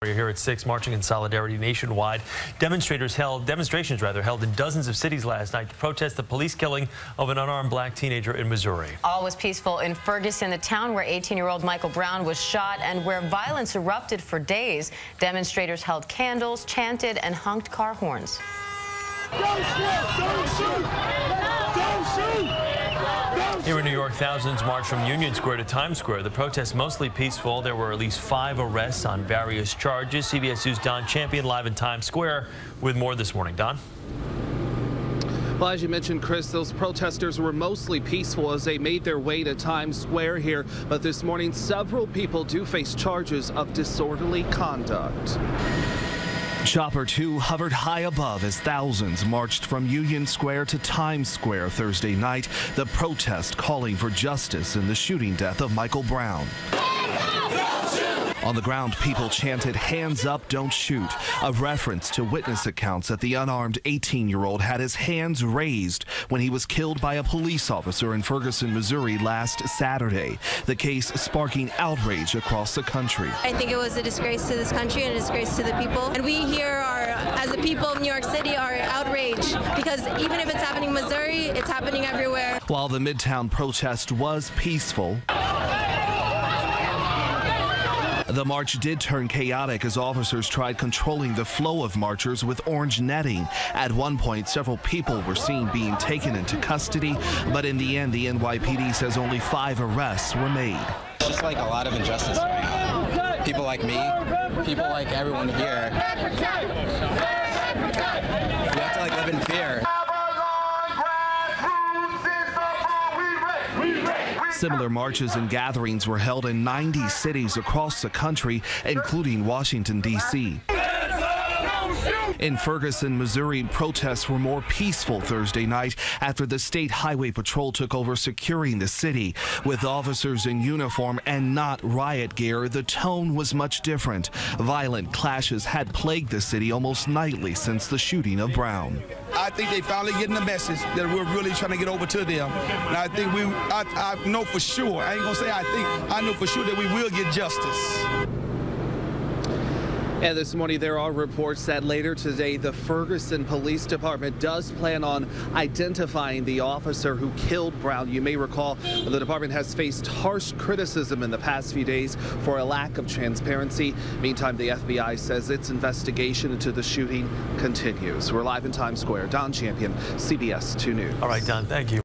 We're here at 6, marching in solidarity nationwide. Demonstrations held in dozens of cities last night to protest the police killing of an unarmed black teenager in Missouri. All was peaceful in Ferguson, the town where 18-year-old Michael Brown was shot and where violence erupted for days. Demonstrators held candles, chanted, and honked car horns. Don't shoot! Don't shoot! Don't shoot! Here in New York, thousands marched from Union Square to Times Square. The protest mostly peaceful. There were at least 5 arrests on various charges. CBS News' Don Champion live in Times Square with more this morning. Don? Well, as you mentioned, Chris, those protesters were mostly peaceful as they made their way to Times Square here. But this morning, several people do face charges of disorderly conduct. Chopper 2 hovered high above as thousands marched from Union Square to Times Square Thursday night, the protest calling for justice in the shooting death of Michael Brown. On the ground, people chanted, "Hands up, don't shoot," a reference to witness accounts that the unarmed 18-year-old had his hands raised when he was killed by a police officer in Ferguson, Missouri last Saturday. The case sparking outrage across the country. I think it was a disgrace to this country and a disgrace to the people. And we here are, as the people of New York City, are outraged because even if it's happening in Missouri, it's happening everywhere. While the Midtown protest was peaceful, the march did turn chaotic as officers tried controlling the flow of marchers with orange netting. At one point, several people were seen being taken into custody, but in the end, the NYPD says only 5 arrests were made. It's just like a lot of injustice right now. People like me, people like everyone here. We have to live in fear. Similar marches and gatherings were held in 90 cities across the country, including Washington, D.C. In Ferguson, Missouri, protests were more peaceful Thursday night after the State Highway Patrol took over securing the city. With officers in uniform and not riot gear, the tone was much different. Violent clashes had plagued the city almost nightly since the shooting of Brown. I think they finally getting the message that we're really trying to get over to them. And I think I know for sure, I ain't gonna say I know for sure that we will get justice. And this morning, there are reports that later today, the Ferguson Police Department does plan on identifying the officer who killed Brown. You may recall the department has faced harsh criticism in the past few days for a lack of transparency. Meantime, the FBI says its investigation into the shooting continues. We're live in Times Square. Don Champion, CBS 2 News. All right, Don, thank you.